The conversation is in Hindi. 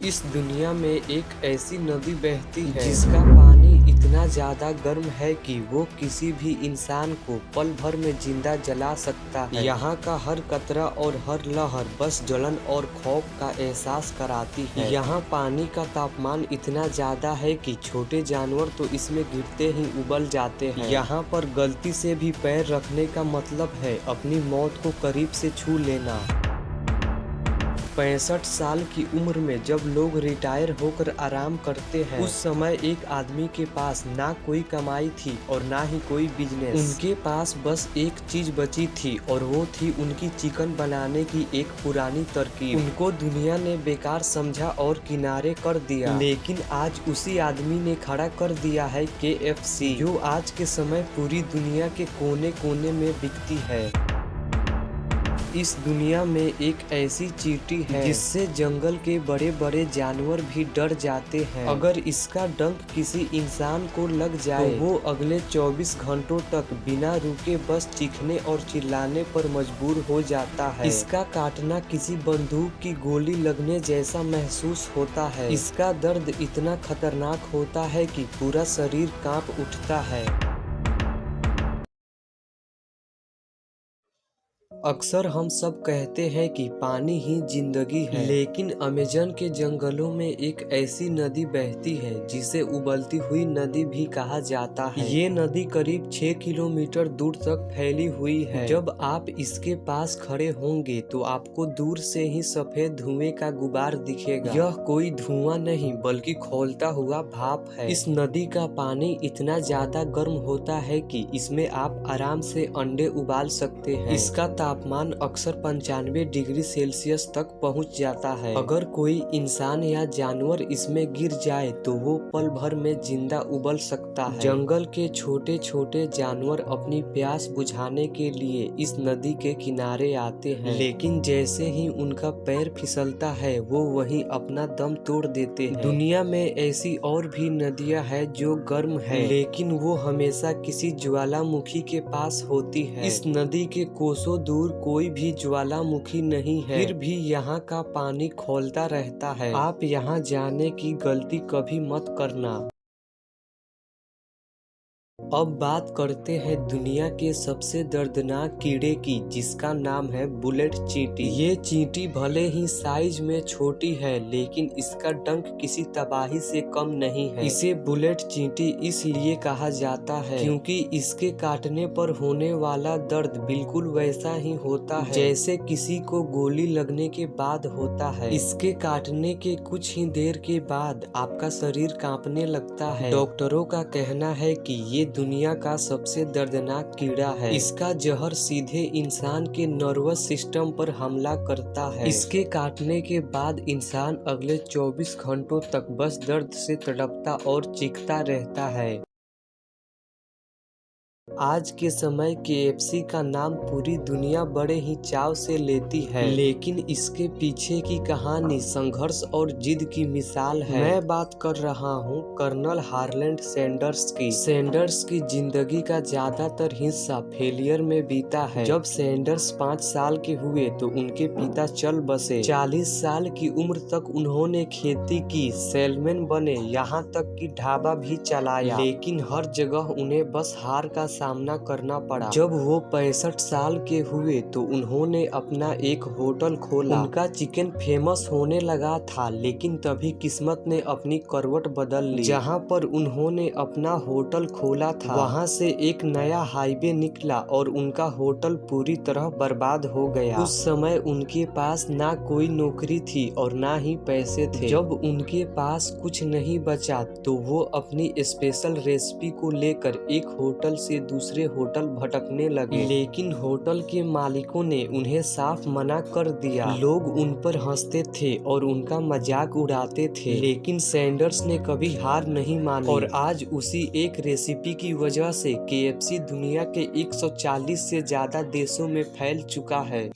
इस दुनिया में एक ऐसी नदी बहती है जिसका पानी इतना ज्यादा गर्म है कि वो किसी भी इंसान को पल भर में जिंदा जला सकता है। यहाँ का हर कतरा और हर लहर बस जलन और खौफ का एहसास कराती है। यहाँ पानी का तापमान इतना ज्यादा है कि छोटे जानवर तो इसमें गिरते ही उबल जाते हैं। यहाँ पर गलती से भी पैर रखने का मतलब है अपनी मौत को करीब से छू लेना। 65 साल की उम्र में जब लोग रिटायर होकर आराम करते हैं, उस समय एक आदमी के पास ना कोई कमाई थी और ना ही कोई बिजनेस। उनके पास बस एक चीज बची थी और वो थी उनकी चिकन बनाने की एक पुरानी तरकीब। उनको दुनिया ने बेकार समझा और किनारे कर दिया, लेकिन आज उसी आदमी ने खड़ा कर दिया है KFC, जो आज के समय पूरी दुनिया के कोने कोने में बिकती है। इस दुनिया में एक ऐसी चींटी है जिससे जंगल के बड़े बड़े जानवर भी डर जाते हैं। अगर इसका डंक किसी इंसान को लग जाए तो वो अगले 24 घंटों तक बिना रुके बस चीखने और चिल्लाने पर मजबूर हो जाता है। इसका काटना किसी बंदूक की गोली लगने जैसा महसूस होता है। इसका दर्द इतना खतरनाक होता है कि पूरा शरीर कांप उठता है। अक्सर हम सब कहते हैं कि पानी ही जिंदगी है, लेकिन अमेज़न के जंगलों में एक ऐसी नदी बहती है जिसे उबलती हुई नदी भी कहा जाता है। ये नदी करीब 6 किलोमीटर दूर तक फैली हुई है। जब आप इसके पास खड़े होंगे तो आपको दूर से ही सफेद धुएं का गुबार दिखेगा। यह कोई धुआं नहीं बल्कि खौलता हुआ भाप है। इस नदी का पानी इतना ज्यादा गर्म होता है कि इसमें आप आराम से अंडे उबाल सकते हैं। इसका तापमान अक्सर 95 डिग्री सेल्सियस तक पहुंच जाता है। अगर कोई इंसान या जानवर इसमें गिर जाए तो वो पल भर में जिंदा उबल सकता है। जंगल के छोटे छोटे जानवर अपनी प्यास बुझाने के लिए इस नदी के किनारे आते हैं, लेकिन जैसे ही उनका पैर फिसलता है वो वहीं अपना दम तोड़ देते हैं। दुनिया में ऐसी और भी नदियां हैं जो गर्म है, लेकिन वो हमेशा किसी ज्वालामुखी के पास होती है। इस नदी के कोसों दूर कोई भी ज्वालामुखी नहीं है, फिर भी यहाँ का पानी खौलता रहता है। आप यहाँ जाने की गलती कभी मत करना। अब बात करते हैं दुनिया के सबसे दर्दनाक कीड़े की, जिसका नाम है बुलेट चींटी। ये चींटी भले ही साइज में छोटी है, लेकिन इसका डंक किसी तबाही से कम नहीं है। इसे बुलेट चींटी इसलिए कहा जाता है क्योंकि इसके काटने पर होने वाला दर्द बिल्कुल वैसा ही होता है जैसे किसी को गोली लगने के बाद होता है। इसके काटने के कुछ ही देर के बाद आपका शरीर कांपने लगता है। डॉक्टरों का कहना है कि ये दुनिया का सबसे दर्दनाक कीड़ा है। इसका जहर सीधे इंसान के नर्वस सिस्टम पर हमला करता है। इसके काटने के बाद इंसान अगले 24 घंटों तक बस दर्द से तड़पता और चीखता रहता है। आज के समय KFC का नाम पूरी दुनिया बड़े ही चाव से लेती है, लेकिन इसके पीछे की कहानी संघर्ष और जिद की मिसाल है। मैं बात कर रहा हूँ कर्नल हार्लैंड सैंडर्स की। सैंडर्स की जिंदगी का ज्यादातर हिस्सा फेलियर में बीता है। जब सैंडर्स 5 साल के हुए तो उनके पिता चल बसे। 40 साल की उम्र तक उन्होंने खेती की, सेलमैन बने, यहाँ तक कि ढाबा भी चलाया, लेकिन हर जगह उन्हें बस हार का सामना करना पड़ा। जब वो 65 साल के हुए तो उन्होंने अपना एक होटल खोला। उनका चिकन फेमस होने लगा था, लेकिन तभी किस्मत ने अपनी करवट बदल ली। जहाँ पर उन्होंने अपना होटल खोला था वहाँ से एक नया हाईवे निकला और उनका होटल पूरी तरह बर्बाद हो गया। उस समय उनके पास ना कोई नौकरी थी और ना ही पैसे थे। जब उनके पास कुछ नहीं बचा तो वो अपनी स्पेशल रेसिपी को लेकर एक होटल से दूसरे होटल भटकने लगे, लेकिन होटल के मालिकों ने उन्हें साफ मना कर दिया। लोग उन पर हंसते थे और उनका मजाक उड़ाते थे, लेकिन सैंडर्स ने कभी हार नहीं मानी और आज उसी एक रेसिपी की वजह से KFC दुनिया के 140 से ज्यादा देशों में फैल चुका है।